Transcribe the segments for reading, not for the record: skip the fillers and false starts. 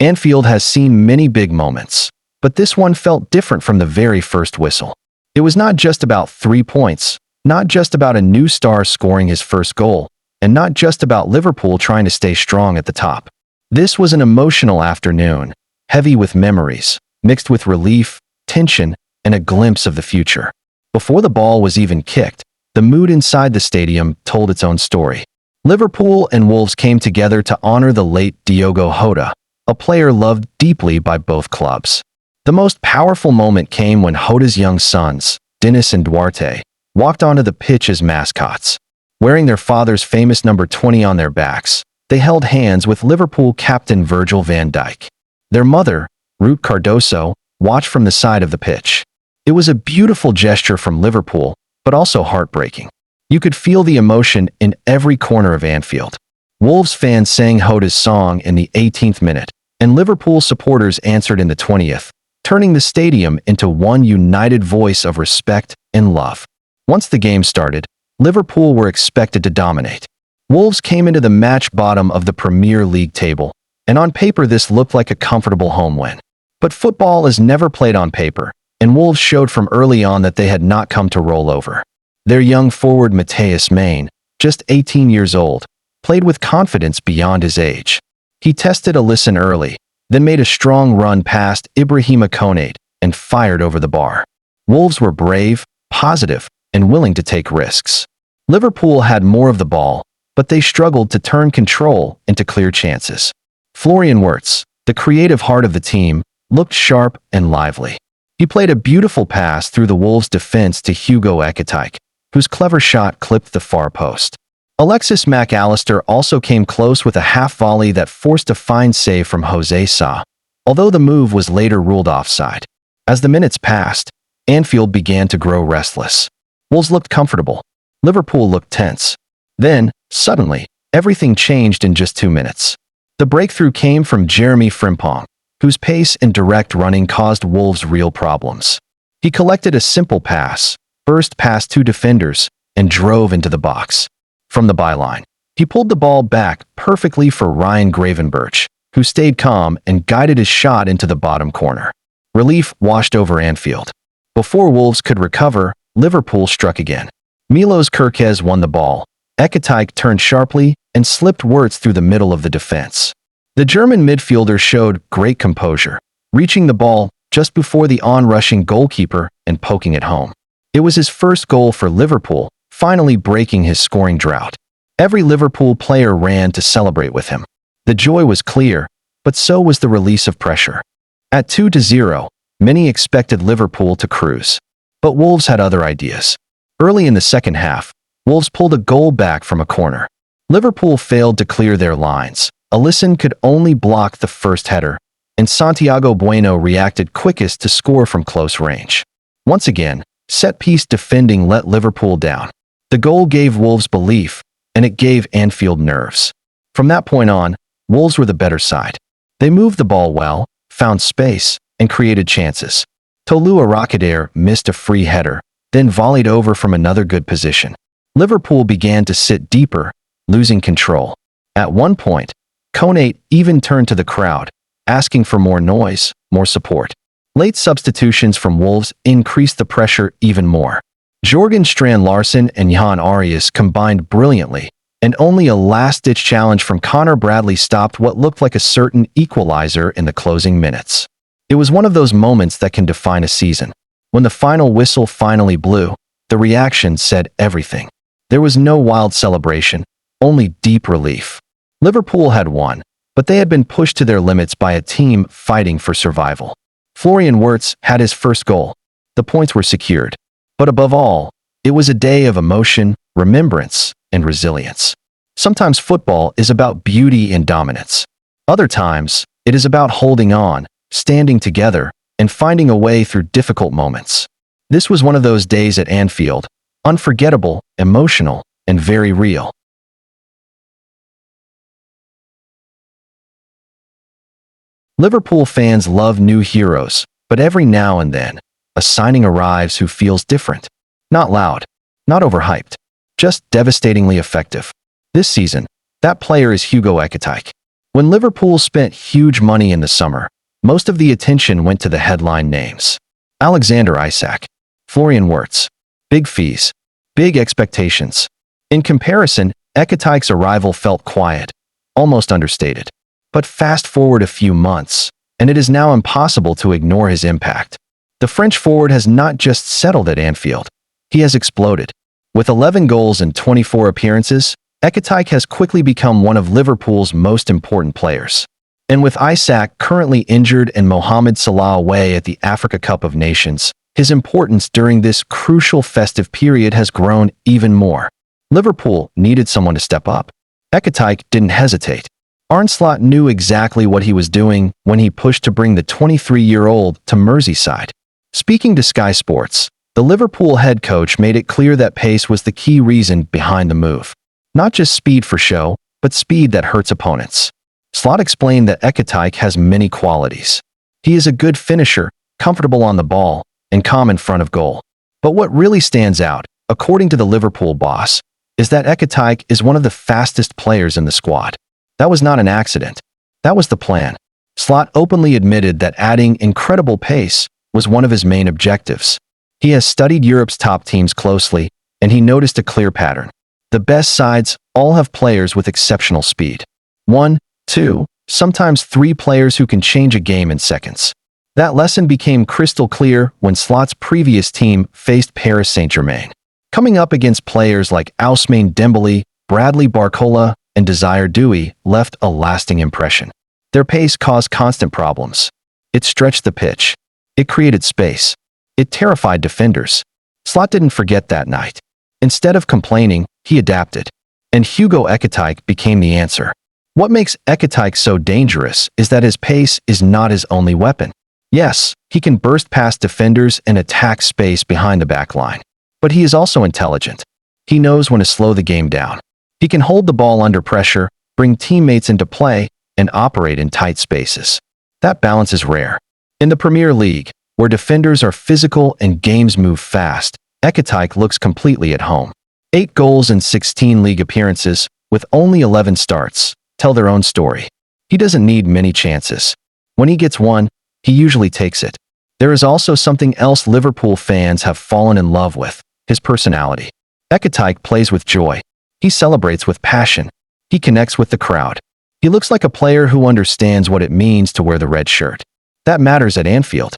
Anfield has seen many big moments, but this one felt different from the very first whistle. It was not just about 3 points, not just about a new star scoring his first goal, and not just about Liverpool trying to stay strong at the top. This was an emotional afternoon, heavy with memories, mixed with relief, tension, and a glimpse of the future. Before the ball was even kicked, the mood inside the stadium told its own story. Liverpool and Wolves came together to honor the late Diogo Jota, a player loved deeply by both clubs. The most powerful moment came when Jota's young sons, Dennis and Duarte, walked onto the pitch as mascots. Wearing their father's famous number 20 on their backs, they held hands with Liverpool captain Virgil van Dijk. Their mother, Ruth Cardoso, watched from the side of the pitch. It was a beautiful gesture from Liverpool, but also heartbreaking. You could feel the emotion in every corner of Anfield. Wolves fans sang Jota's song in the 18th minute, and Liverpool supporters answered in the 20th, turning the stadium into one united voice of respect and love. Once the game started, Liverpool were expected to dominate. Wolves came into the match bottom of the Premier League table, and on paper this looked like a comfortable home win. But football is never played on paper, and Wolves showed from early on that they had not come to roll over. Their young forward Matheus Main, just 18 years old, played with confidence beyond his age. He tested Alisson early, then made a strong run past Ibrahima Konate and fired over the bar. Wolves were brave, positive, and willing to take risks. Liverpool had more of the ball, but they struggled to turn control into clear chances. Florian Wirtz, the creative heart of the team, looked sharp and lively. He played a beautiful pass through the Wolves' defense to Hugo Ekitike, whose clever shot clipped the far post. Alexis Mac Allister also came close with a half volley that forced a fine save from Jose Sa, although the move was later ruled offside. As the minutes passed, Anfield began to grow restless. Wolves looked comfortable. Liverpool looked tense. Then, suddenly, everything changed in just 2 minutes. The breakthrough came from Jeremy Frimpong, whose pace and direct running caused Wolves real problems. He collected a simple pass, burst past 2 defenders, and drove into the box. From the byline, he pulled the ball back perfectly for Ryan Gravenberch, who stayed calm and guided his shot into the bottom corner. Relief washed over Anfield. Before Wolves could recover, Liverpool struck again. Milos Kerkez won the ball. Ekitike turned sharply and slipped Wirtz through the middle of the defense. The German midfielder showed great composure, reaching the ball just before the on-rushing goalkeeper and poking it home. It was his first goal for Liverpool, finally breaking his scoring drought. Every Liverpool player ran to celebrate with him. The joy was clear, but so was the release of pressure. At 2-0, many expected Liverpool to cruise. But Wolves had other ideas. Early in the second half, Wolves pulled a goal back from a corner. Liverpool failed to clear their lines. Alisson could only block the first header, and Santiago Bueno reacted quickest to score from close range. Once again, set-piece defending let Liverpool down. The goal gave Wolves belief, and it gave Anfield nerves. From that point on, Wolves were the better side. They moved the ball well, found space, and created chances. Tolu Arakadere missed a free header, then volleyed over from another good position. Liverpool began to sit deeper, losing control. At one point, Konate even turned to the crowd, asking for more noise, more support. Late substitutions from Wolves increased the pressure even more. Jorgen Strand Larsen and Jan Arias combined brilliantly, and only a last-ditch challenge from Connor Bradley stopped what looked like a certain equalizer in the closing minutes. It was one of those moments that can define a season. When the final whistle finally blew, the reaction said everything. There was no wild celebration, only deep relief. Liverpool had won, but they had been pushed to their limits by a team fighting for survival. Florian Wirtz had his first goal. The points were secured. But above all, it was a day of emotion, remembrance, and resilience. Sometimes football is about beauty and dominance. Other times, it is about holding on, standing together, and finding a way through difficult moments. This was one of those days at Anfield, unforgettable, emotional, and very real. Liverpool fans love new heroes, but every now and then, a signing arrives who feels different. Not loud, not overhyped, just devastatingly effective. This season, that player is Hugo Ekitike. When Liverpool spent huge money in the summer, most of the attention went to the headline names. Alexander Isak, Florian Wirtz. Big fees. Big expectations. In comparison, Ekatike's arrival felt quiet, almost understated. But fast forward a few months, and it is now impossible to ignore his impact. The French forward has not just settled at Anfield. He has exploded. With 11 goals and 24 appearances, Ekatike has quickly become one of Liverpool's most important players. And with Isak currently injured and Mohamed Salah away at the Africa Cup of Nations, his importance during this crucial festive period has grown even more. Liverpool needed someone to step up. Ekatike didn't hesitate. Arne Slot knew exactly what he was doing when he pushed to bring the 23-year-old to Merseyside. Speaking to Sky Sports, the Liverpool head coach made it clear that pace was the key reason behind the move. Not just speed for show, but speed that hurts opponents. Slot explained that Ekatike has many qualities. He is a good finisher, comfortable on the ball, and calm in front of goal. But what really stands out, according to the Liverpool boss, is that Ekatike is one of the fastest players in the squad. That was not an accident. That was the plan. Slot openly admitted that adding incredible pace was one of his main objectives. He has studied Europe's top teams closely, and he noticed a clear pattern. The best sides all have players with exceptional speed. 1, 2, sometimes 3 players who can change a game in seconds. That lesson became crystal clear when Slot's previous team faced Paris Saint-Germain. Coming up against players like Ousmane Dembele, Bradley Barcola, and Desire Doué left a lasting impression. Their pace caused constant problems. It stretched the pitch. It created space. It terrified defenders. Slot didn't forget that night. Instead of complaining, he adapted. And Hugo Ekatike became the answer. What makes Ekatike so dangerous is that his pace is not his only weapon. Yes, he can burst past defenders and attack space behind the back line. But he is also intelligent. He knows when to slow the game down. He can hold the ball under pressure, bring teammates into play, and operate in tight spaces. That balance is rare. In the Premier League, where defenders are physical and games move fast, Ekatike looks completely at home. 8 goals and 16 league appearances, with only 11 starts, tell their own story. He doesn't need many chances. When he gets one, he usually takes it. There is also something else Liverpool fans have fallen in love with: his personality. Ekatike plays with joy. He celebrates with passion. He connects with the crowd. He looks like a player who understands what it means to wear the red shirt. That matters at Anfield.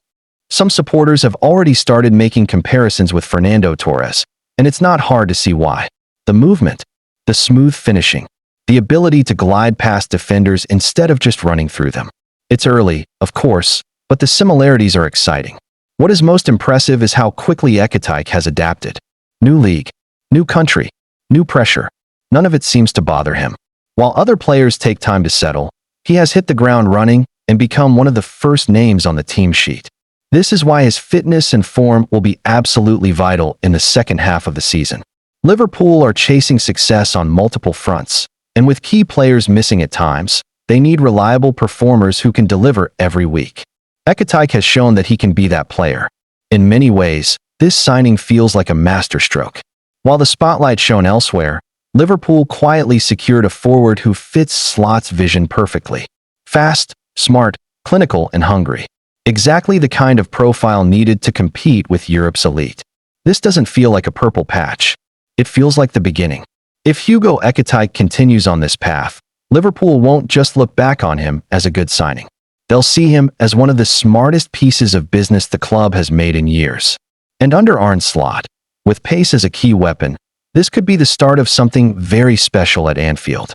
Some supporters have already started making comparisons with Fernando Torres, and it's not hard to see why. The movement, the smooth finishing, the ability to glide past defenders instead of just running through them. It's early, of course, but the similarities are exciting. What is most impressive is how quickly Ekatike has adapted. New league, new country, new pressure. None of it seems to bother him. While other players take time to settle, he has hit the ground running and become one of the first names on the team sheet. This is why his fitness and form will be absolutely vital in the second half of the season. Liverpool are chasing success on multiple fronts, and with key players missing at times, they need reliable performers who can deliver every week. Ekatike has shown that he can be that player. In many ways, this signing feels like a masterstroke. While the spotlight shone elsewhere, Liverpool quietly secured a forward who fits Slot's vision perfectly. Fast, smart, clinical, and hungry. Exactly the kind of profile needed to compete with Europe's elite. This doesn't feel like a purple patch. It feels like the beginning. If Hugo Ekatike continues on this path, Liverpool won't just look back on him as a good signing. They'll see him as one of the smartest pieces of business the club has made in years. And under Arne Slot, with pace as a key weapon, this could be the start of something very special at Anfield.